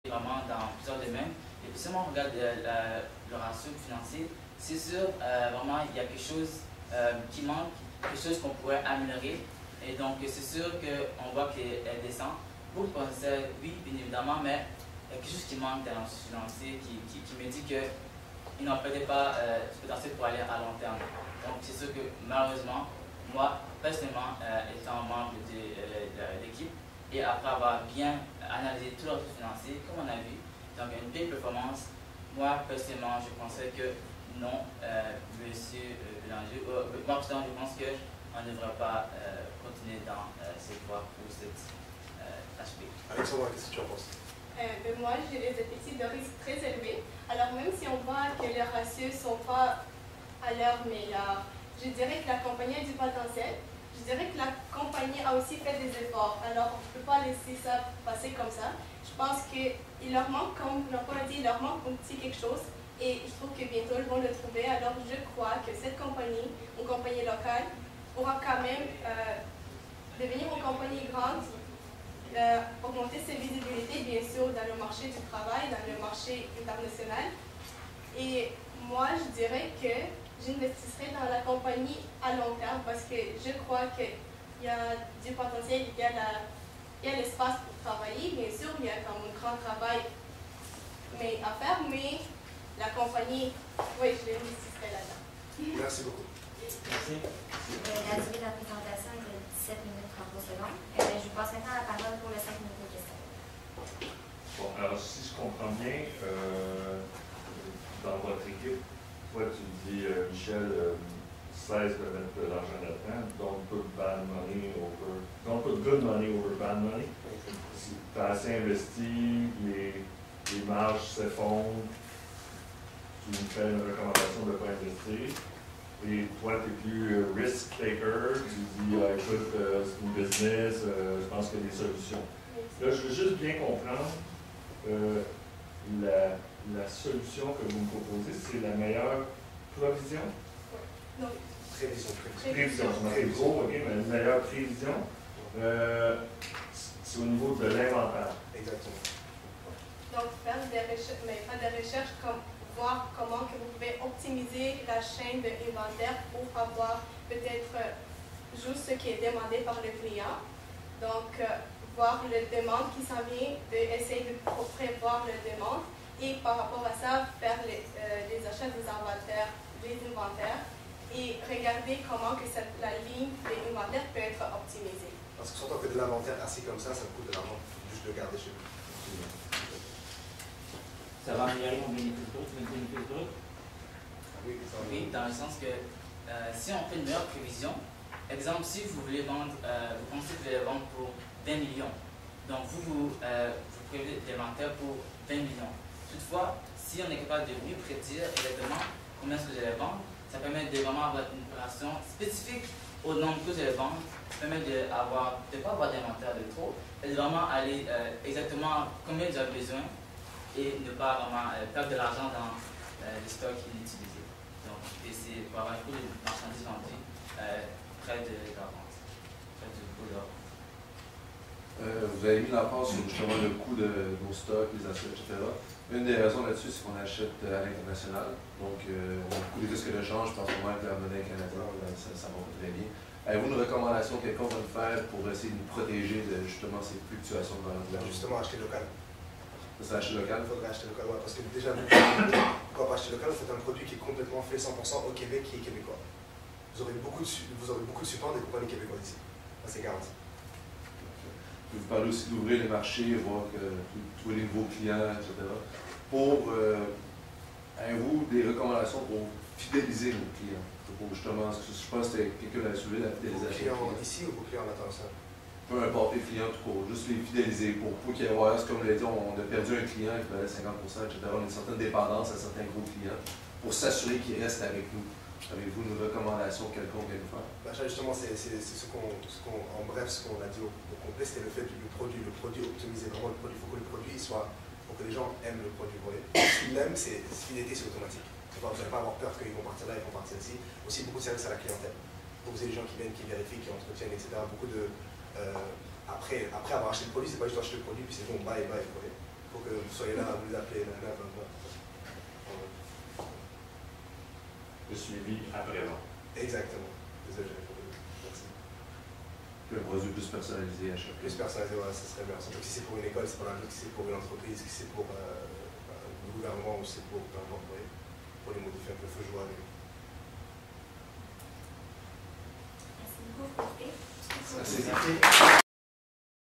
vraiment dans plusieurs domaines. Et puis si on regarde le ratio financier, c'est sûr, vraiment, il y a quelque chose qui manque, quelque chose qu'on pourrait améliorer. Et donc, c'est sûr qu'on voit qu'elle descend. Beaucoup pensaient, oui, bien évidemment, mais il y a quelque chose qui manque dans le financier qui me dit qu'ils n'ont peut-être pas ce potentiel pour aller à long terme. Donc, c'est sûr que malheureusement, moi, personnellement, étant membre de l'équipe, et après avoir bien analysé tout leur financier, comme on a vu, donc une belle performance, moi, personnellement, je pensais que non, monsieur Bélanger, moi, personnellement, je pense qu'on ne devrait pas continuer dans cette voie pour cette HP. Alexandra, qu'est-ce que tu en penses? Moi, j'ai des appétits de risque très élevés. Alors, même si on voit que les ratios ne sont pas à leur meilleur, je dirais que la compagnie a du potentiel. Je dirais que la compagnie a aussi fait des efforts. Alors, on ne peut pas laisser ça passer comme ça. Je pense qu'il leur manque, comme Paul a dit, il leur manque un petit quelque chose. Et je trouve que bientôt, ils vont le trouver. Alors, je crois que cette compagnie, une compagnie locale, pourra quand même devenir une compagnie grande, augmenter ses visibilités, bien sûr, dans le marché du travail, dans le marché international. Et moi, je dirais que j'investirai dans la compagnie à long terme parce que je crois qu'il y a du potentiel, il y a l'espace pour travailler. Bien sûr, il y a comme un grand travail à faire, mais la compagnie, oui, je l'investirai là-dedans. Merci beaucoup. Merci. La durée de la présentation est de 17 minutes 33 secondes. Je passe maintenant la parole pour les 5 minutes de questions. Bon, alors si je comprends bien, dans votre équipe, toi tu dis, Michel, cesse de mettre de l'argent là-dedans, don't put good money over bad money. Si tu as assez investi, les marges s'effondrent, tu me fais une recommandation de ne pas investir. Et toi, tu es plus risk taker, tu dis, écoute, c'est une business, je pense qu'il y a des solutions. Là, je veux juste bien comprendre, la solution que vous me proposez, c'est la meilleure provision? Non. Prévision. C'est gros, ok, mais une meilleure prévision, c'est au niveau de l'inventaire. Exactement. Donc, faire des recherches comme voir comment que vous pouvez optimiser la chaîne d'inventaire pour avoir peut-être juste ce qui est demandé par le client. Donc, voir la demande qui s'en vient, essayer de prévoir la demande et par rapport à ça, faire les achats des inventaires et regarder comment que la ligne d'inventaire peut être optimisée. Parce que surtout que de l'inventaire assis comme ça coûte de l'argent, juste le garder chez vous. Ça va améliorer mon bénéfice brut, Oui, dans le sens que si on fait une meilleure prévision, exemple, si vous voulez vendre, vous pensez que vous allez vendre pour 20 millions, donc vous prévoyez l'inventaire pour 20 millions. Toutefois, si on est capable de mieux prédire exactement combien est-ce que vous allez vendre, ça permet de vraiment avoir une opération spécifique au nombre que vous allez vendre, ça permet de ne pas avoir d'inventaire de trop, et de vraiment aller exactement combien vous avez besoin et ne pas vraiment perdre de l'argent dans les stocks inutilisés. Donc, c'est pour avoir un coût de marchandises vendues près de la vente, près du coût de la vente. Vous avez mis l'emphase sur justement le coût de nos stocks, les assets, etc. Une des raisons là-dessus, c'est qu'on achète à l'international. Donc, on a beaucoup de risques de change, je pense vraiment avec la monnaie canadienne, ça va pas très bien. Avez-vous une recommandation quelconque à nous faire pour essayer de nous protéger de justement ces fluctuations de valeur? Justement, acheter local. C'est acheter local? Il faudrait acheter local, ouais, parce que déjà, quand on acheter local, vous faites un produit qui est complètement fait 100% au Québec, qui est québécois. Vous aurez beaucoup de support des compagnies québécoises ici. Ça, c'est garanti. Vous parlez aussi d'ouvrir les marchés, voir que tous les nouveaux clients, etc. Pour, avez-vous des recommandations pour fidéliser nos clients? Pour justement, je pense que quelqu'un l'a suivi, la fidélisation. Vos clients ici ou vos clients à l'international? Peu importe les clients tout court, juste les fidéliser pour qu'il y ait, comme l'a dit, on a perdu un client qui valait 50%, etc. On a une certaine dépendance à certains gros clients pour s'assurer qu'ils restent avec nous. Avez-vous une recommandation quelconque à nous faire? Ben, justement, c'est en bref, ce qu'on a dit au complet, c'était le fait du produit optimiser vraiment le produit. Il faut que le produit soit, pour que les gens aiment le produit. S'ils l'aiment, c'est fidélité, c'est automatique. Vous n'allez pas avoir peur qu'ils vont partir là, ils vont partir ici. Aussi beaucoup de services à la clientèle. Vous avez des gens qui viennent, qui vérifient, qui entretiennent, etc. Beaucoup de après avoir acheté le produit, c'est pas juste acheter le produit, puis c'est bon, bye, vous voyez. faut que vous soyez là, vous les appelez, Le suivi après-vente. Exactement. Désolé, merci. Un produit plus personnalisé à chaque fois. Plus personnalisé, voilà, ce serait bien. Surtout que si c'est pour une école, c'est pas la même chose que si c'est pour une entreprise, que c'est pour le gouvernement ou c'est pour peu importe, pour les modifier un peu, il faut jouer avec. Merci beaucoup. Merci.